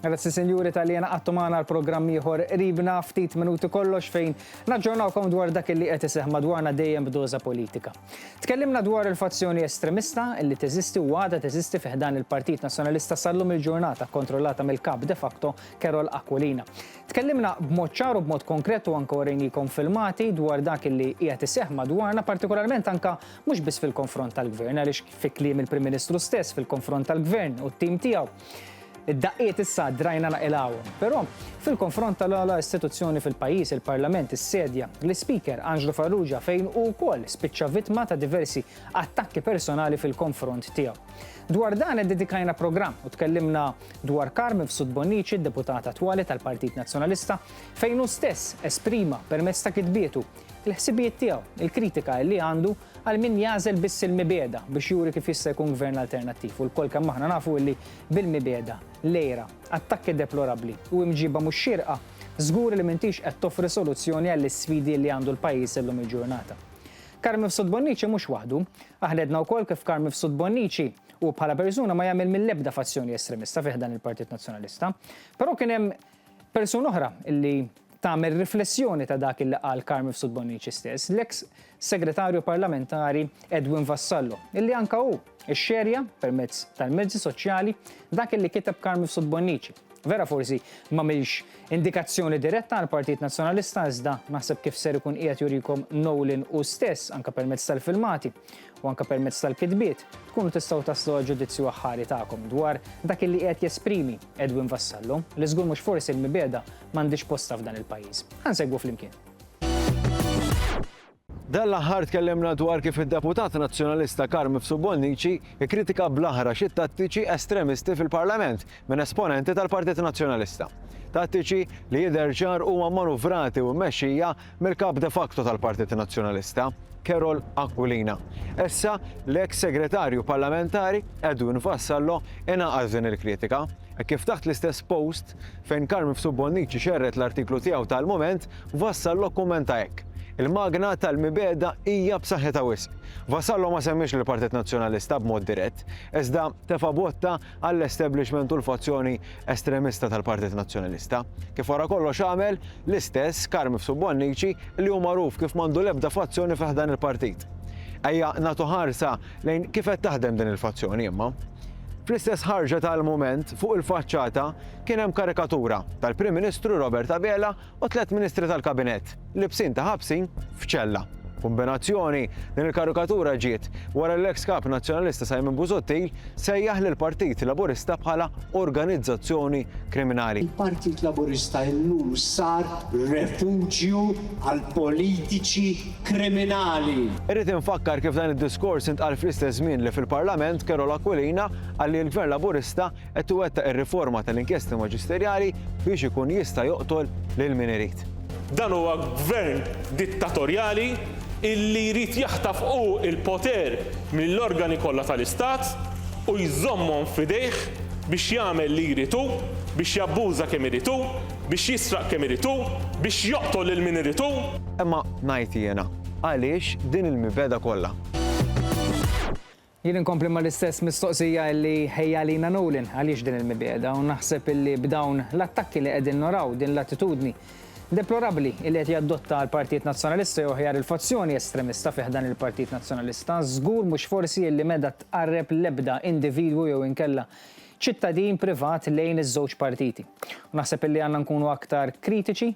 Grazzi Sinjuri tal-jena għattumana l-programm ieħor ribna ftit minuti kollox fejn naġġornawkom dwar dak li qed iseħħ madwarna dejjem b'doża politika. Tkellimna dwar il-fazzjoni estremista illi teżisti u għadha teżisti fih dan il-Partit Nazzjonalista sallum il-ġurnata kontrollata mill-kap de facto Carol Aquilina. Tkellimna b'mod ċar u b'mod konkret u anke orejnikom filmati dwar dak li qiegħed iseħħ madwarna, partikolarment anke mhux biss fil-konfront tal-Gvern għaliex fi kliem il-Prim Ministru stess fil-konfront tal-Gvern u t-tim tiegħu. Id-daqqiet issa drajna naqilawhom. Però fil-konfront tal-ogħla istituzzjoni fil-pajjiż, il-Parlament, is-sedja, l-Speaker Angelo Farrugia fejn hu wkoll spiċċa vittma ta' diversi attakki personali fil-konfront tiegħu. Dwar dan iddedikajna programm u tkellimna dwar Carmen Fsubbonnici, deputata attwali tal-Partit Nazzjonalista, fejn hu stess esprima permezz ta' kitbietu il-ħsibijiet tiegħu, il-kritika li għandu għal min jażel biss il-mibeda biex juri kif jista' jkun gvern alternattiv. U l-kol kemm aħna nafu li bil-mibeda, lejra, attakki deplorabbli u imġiba mhux xierqa, żgur li m'intix qed toffri soluzzjoni għall-isfidi li għandu l-pajjiż illum il-ġurnata. Carmen Fsubbonnici mhux waħdu, aħledna wkoll kif Carmen Fsubbonnici u bħala persuna ma jagħmel mill-ebda fazzjoni estremista fih dan il-Partit Nazzjonalista, però kien hemm persuna oħra illi tagħmel riflessjoni ta' dak il qal Carmen Fsubbonnici stess, l-eks segretarju parlamentari Edwin Vassallo, illi anka hu xxerja permezz tal-mezzi soċjali dak li kiteb Carmen Fsubbonnici. Vera forsi ma milx indikazzjoni diretta għal Partit Nazzjonalista iżda naħseb kif ser ikun qiegħed jurikom Nowlin u stess anke permezz tal-filmati u anke permezz tal-kitbiet tkunu tistgħu taslu ġudizzju aħħari tagħkom dwar dak li qed jesprimi Edwin Vassallo li żgur mhux forsi l-mibeda m'għandix posta f'dan il-pajjiż. Ħansegwu flimkien. Dan l-aħħar tkellimna dwar kif id-deputat nazzjonalista Carmen Fsubbonnici ikkritika bl-aħra xi tattiċi estremisti fil-Parlament minn esponenti tal-Partit Nazzjonalista. Tattiċi li jidher ċar huma manuvrati u mmexxija mill-kap de facto tal-Partit Nazzjonalista, Carol Aquilina. Issa l-eks segretarju parlamentari Edwin Vassallo ingħaqad din il-kritika. Kif taħt l-istess post fejn Carmen Fsubbonnici xerret l-artiklu tiegħu tal-Mument, Vassallo kummenta hekk. Il-magna tal-mibeda hija b'saħħitha wisq. Vassallo ma semmix lill-Partit Nazzjonalista b'mod dirett, iżda tefa' botta għall-establishment u l-fazzjoni estremista tal-Partit Nazzjonalista. Kif wara kollox għamel l-istess Carmen Fsubbonnici li hu magħruf kif m'għandu l-ebda fazzjoni fih dan il-partit. Ejja nagħtu ħarsa lejn kif qed taħdem din il-fazzjoni imma. Fl-istess ħarġa tal-Mument fuq il-faċċata kien hemm karikatura tal-Prim Ministru Robert Abela u 3 Ministri tal-Kabinett libsin ta' ħabsin f'ċella. Kombinazzjoni din il-karikatura ġiet wara l-eks kap nazzjonalista Simon Busuttil sejjaħ lill-Partit Laburista bħala organizzazzjoni kriminali. Il-Partit Laburista llum sar refuġju għal politiċi kriminali. Irrid infakkar kif dan id-diskors intqal fl-istess żmien li fil-Parlament Carol Aquilina għalli l-Gvern Laburista qed iwettaq ir-riforma tal-inkjesti maġisterjali biex ikun jista' joqtol lil min irid. Dan huwa gvern dittatorjali illi jrid jaħtaf il-poter mill-organi kollha tal-Istat u jżommhom f'idejh biex jagħmel li jritu, biex jabbuża kemm iritu, biex jisraq kemm iritu, biex joqtol lil min iritu. Imma ngħid jiena għaliex din il-mibeda kollha. Jien inkompli mal-istess mistoqsija li ħejja lina Nowlin għaliex din il-mibeda u naħseb illi b'dawn l-attakki li qegħdin naraw din l-attitudni deplorabbli li qed jadotta l-Partit Nazzjonalista jew ħjar il-fazzjoni estremista fih dan il-Partit Nazzjonalista żgur mhux forsi li meda tqarreb l-ebda individwu jew inkella ċittadin privat lejn iż-żewġ partiti. U naħseb illi għandna nkunu aktar kritiċi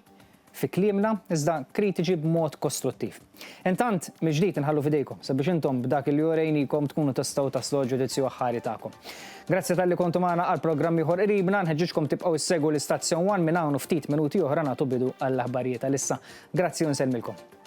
fi kliemna iżda kritiċi b'mod kostruttiv. Intant miġdid inħallu f'idejkom sabiex intom b'dak li jorejnikom tkunu tistgħu taslu ġudizzju aħħari tagħkom. Grazzi tal-li kontu magħna għal programm ieħor qribna, nħeġġiġkom tibqgħu issegwu l-istazzjon 1 minn hawn ftit minuti oħra nagħtu bidu għall-aħbarijiet għalissa. Grazzi u nsellmilkom.